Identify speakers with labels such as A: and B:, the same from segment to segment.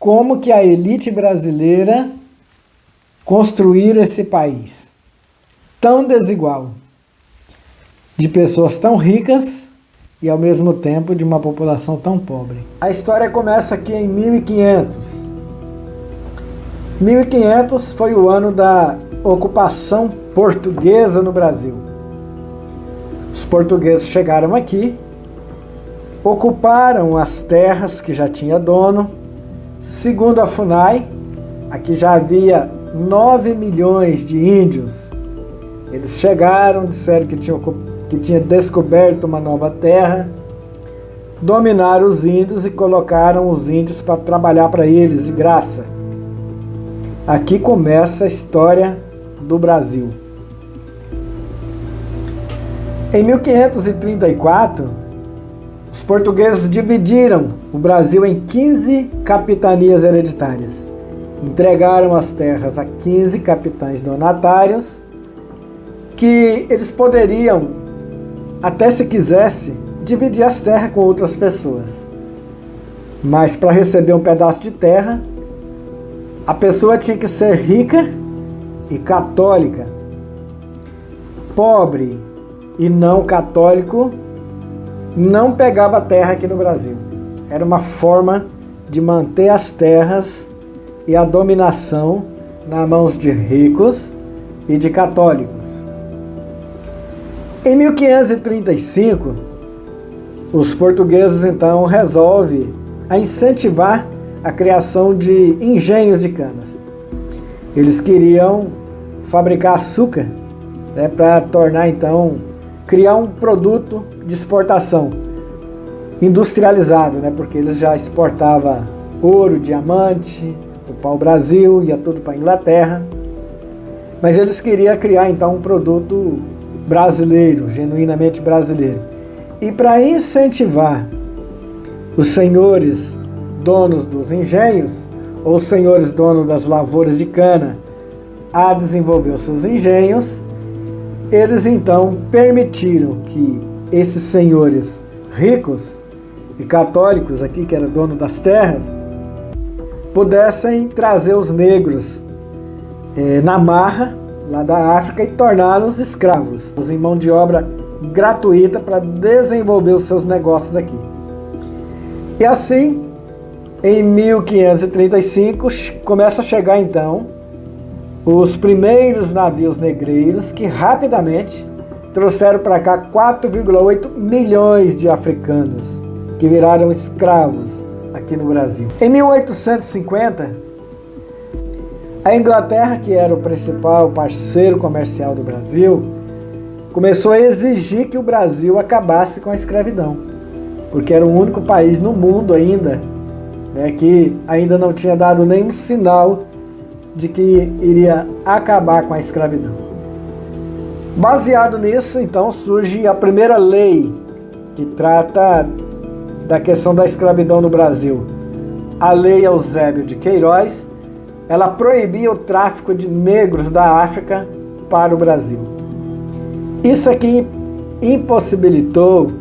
A: como que a elite brasileira construíram esse país tão desigual, de pessoas tão ricas e ao mesmo tempo de uma população tão pobre. A história começa aqui em 1500. 1500 foi o ano da ocupação portuguesa no Brasil. Os portugueses chegaram aqui, ocuparam as terras que já tinha dono. Segundo a FUNAI, aqui já havia 9 milhões de índios. Eles chegaram, disseram que tinha descoberto uma nova terra, dominaram os índios e colocaram os índios para trabalhar para eles de graça. Aqui começa a história do Brasil. Em 1534, os portugueses dividiram o Brasil em 15 capitanias hereditárias. Entregaram as terras a 15 capitães donatários, que eles poderiam, até se quisesse, dividir as terras com outras pessoas. Mas para receber um pedaço de terra, a pessoa tinha que ser rica e católica. Pobre e não católico não pegava terra aqui no Brasil. Era uma forma de manter as terras e a dominação nas mãos de ricos e de católicos. Em 1535, os portugueses então resolvem incentivar a criação de engenhos de canas. Eles queriam fabricar açúcar, para tornar então, criar um produto de exportação industrializado, porque eles já exportavam ouro, diamante, o pau-brasil, ia tudo para a Inglaterra. Mas eles queriam criar então um produto brasileiro, genuinamente brasileiro. E para incentivar os senhores donos dos engenhos, ou os senhores donos das lavouras de cana, a desenvolver os seus engenhos, eles então permitiram que esses senhores ricos e católicos aqui, que eram dono das terras, pudessem trazer os negros na marra, lá da África, e torná-los escravos, em mão de obra gratuita para desenvolver os seus negócios aqui. E assim, em 1535, começa a chegar então os primeiros navios negreiros que rapidamente trouxeram para cá 4,8 milhões de africanos que viraram escravos aqui no Brasil. Em 1850, a Inglaterra, que era o principal parceiro comercial do Brasil, começou a exigir que o Brasil acabasse com a escravidão, porque era o único país no mundo ainda, que ainda não tinha dado nenhum sinal de que iria acabar com a escravidão. Baseado nisso, então, surge a primeira lei que trata da questão da escravidão no Brasil. A Lei Eusébio de Queiroz, ela proibia o tráfico de negros da África para o Brasil. Isso aqui impossibilitou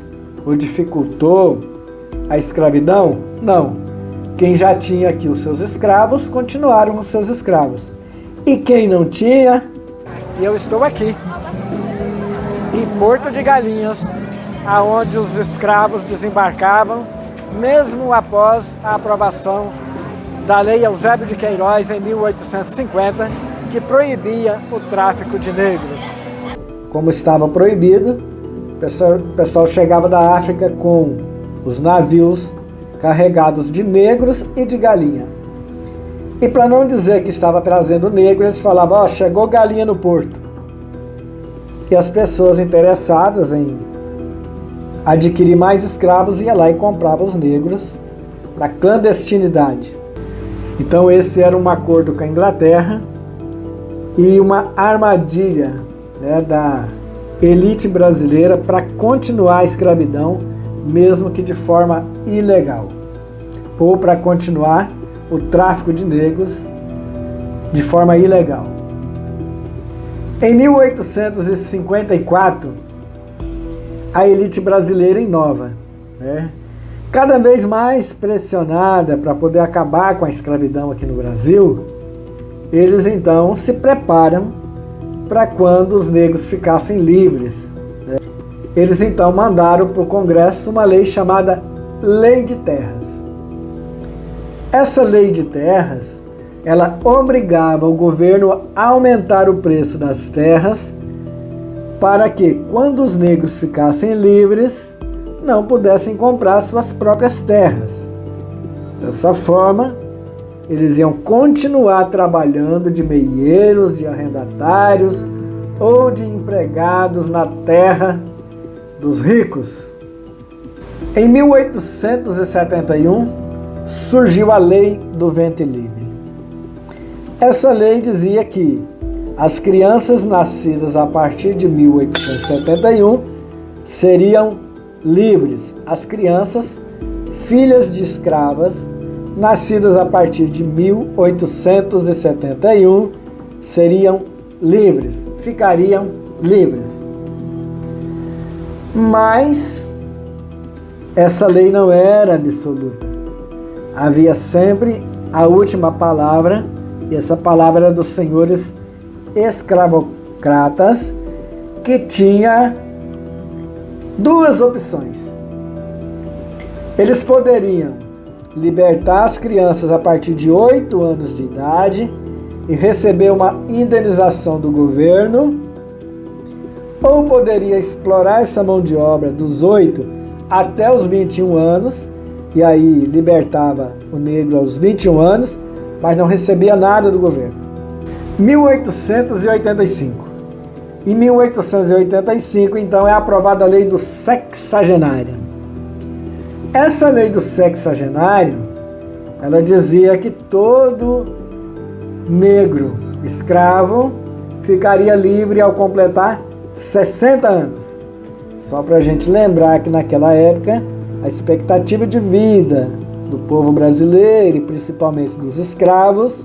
A: ou dificultou a escravidão? Não. Quem já tinha aqui os seus escravos, continuaram os seus escravos. E quem não tinha, eu estou aqui, em Porto de Galinhas, aonde os escravos desembarcavam, mesmo após a aprovação da Lei Eusébio de Queiroz em 1850, que proibia o tráfico de negros. Como estava proibido, o pessoal chegava da África com os navios carregados de negros e de galinha. E para não dizer que estava trazendo negro, eles falavam, chegou galinha no porto. E as pessoas interessadas em adquirir mais escravos iam lá e compravam os negros na clandestinidade. Então esse era um acordo com a Inglaterra e uma armadilha da elite brasileira para continuar a escravidão, mesmo que de forma ilegal, ou para continuar o tráfico de negros de forma ilegal. Em 1854, a elite brasileira inova, Cada vez mais pressionada para poder acabar com a escravidão aqui no Brasil, eles então se preparam para quando os negros ficassem livres. Eles então mandaram para o Congresso uma lei chamada Lei de Terras. Essa Lei de Terras, ela obrigava o governo a aumentar o preço das terras para que, quando os negros ficassem livres, não pudessem comprar suas próprias terras. Dessa forma, eles iam continuar trabalhando de meieiros, de arrendatários ou de empregados na terra dos ricos. Em 1871, surgiu a Lei do Ventre Livre. Essa lei dizia que as crianças nascidas a partir de 1871 seriam livres. As crianças, filhas de escravas, nascidas a partir de 1871, seriam livres, ficariam livres. Mas essa lei não era absoluta. Havia sempre a última palavra, e essa palavra era dos senhores escravocratas, que tinha duas opções. Eles poderiam libertar as crianças a partir de 8 anos de idade e receber uma indenização do governo, ou poderia explorar essa mão de obra dos 8 até os 21 anos, e aí libertava o negro aos 21 anos, mas não recebia nada do governo. 1885. Em 1885, então, é aprovada a Lei do Sexagenário. Essa Lei do Sexagenário, ela dizia que todo negro escravo ficaria livre ao completar 60 anos. Só para a gente lembrar que naquela época a expectativa de vida do povo brasileiro e principalmente dos escravos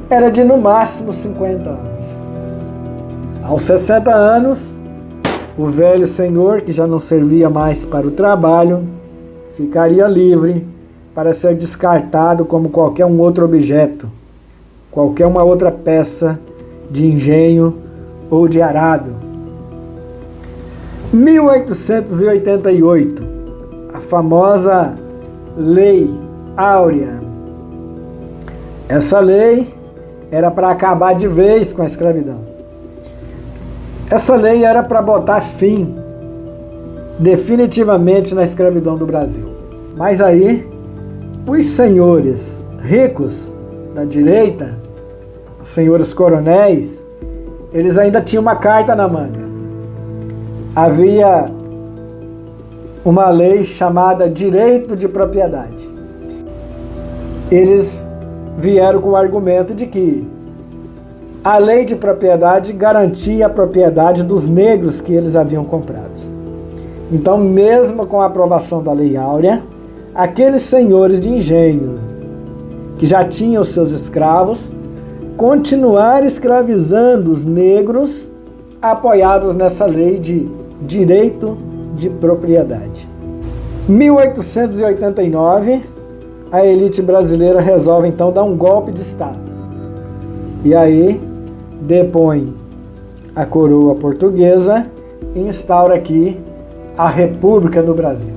A: era de no máximo 50 anos. Aos 60 anos, o velho senhor, que já não servia mais para o trabalho, ficaria livre para ser descartado como qualquer um outro objeto, qualquer uma outra peça de engenho ou de arado. 1888, a famosa Lei Áurea. Essa lei era para acabar de vez com a escravidão. Essa lei era para botar fim definitivamente na escravidão do Brasil. Mas aí, os senhores ricos da direita, os senhores coronéis, eles ainda tinham uma carta na manga. Havia uma lei chamada Direito de Propriedade. Eles vieram com o argumento de que a lei de propriedade garantia a propriedade dos negros que eles haviam comprado. Então, mesmo com a aprovação da Lei Áurea, aqueles senhores de engenho que já tinham os seus escravos continuaram escravizando os negros, apoiados nessa lei de direito de propriedade. 1889, a elite brasileira resolve então dar um golpe de Estado. E aí depõe a coroa portuguesa e instaura aqui a República no Brasil.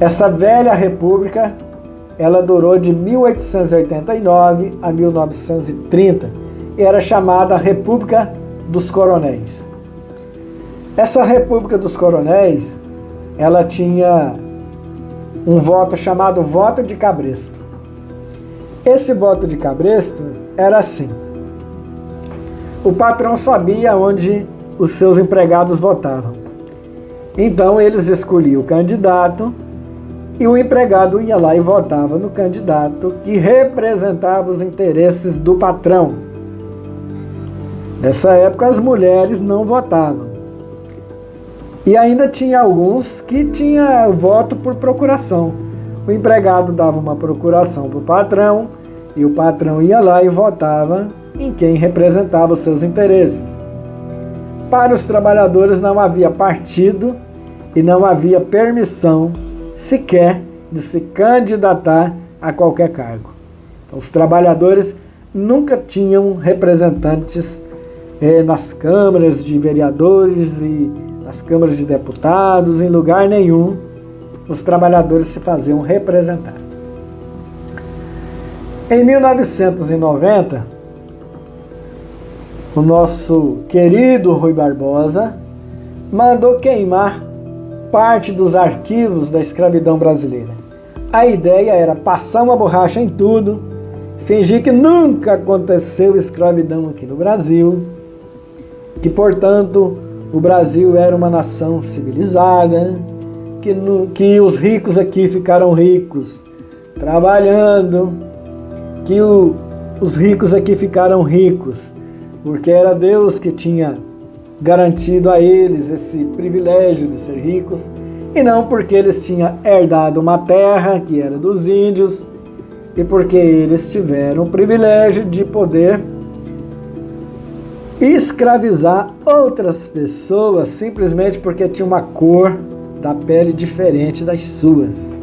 A: Essa velha República, ela durou de 1889 a 1930 e era chamada República dos Coronéis. Essa República dos Coronéis, ela tinha um voto chamado voto de cabresto. Esse voto de cabresto era assim: o patrão sabia onde os seus empregados votavam. Então eles escolhiam o candidato e o empregado ia lá e votava no candidato que representava os interesses do patrão. Nessa época as mulheres não votavam. E ainda tinha alguns que tinham voto por procuração. O empregado dava uma procuração para o patrão e o patrão ia lá e votava em quem representava os seus interesses. Para os trabalhadores não havia partido e não havia permissão sequer de se candidatar a qualquer cargo. Então, os trabalhadores nunca tinham representantes nas câmaras de vereadores e nas câmaras de deputados, em lugar nenhum os trabalhadores se faziam representar. Em 1990, o nosso querido Rui Barbosa mandou queimar parte dos arquivos da escravidão brasileira. A ideia era passar uma borracha em tudo, fingir que nunca aconteceu escravidão aqui no Brasil, que, portanto, o Brasil era uma nação civilizada, que os ricos aqui ficaram ricos trabalhando, que os ricos aqui ficaram ricos porque era Deus que tinha garantido a eles esse privilégio de ser ricos, e não porque eles tinham herdado uma terra que era dos índios, e porque eles tiveram o privilégio de poder escravizar outras pessoas simplesmente porque tinha uma cor da pele diferente das suas.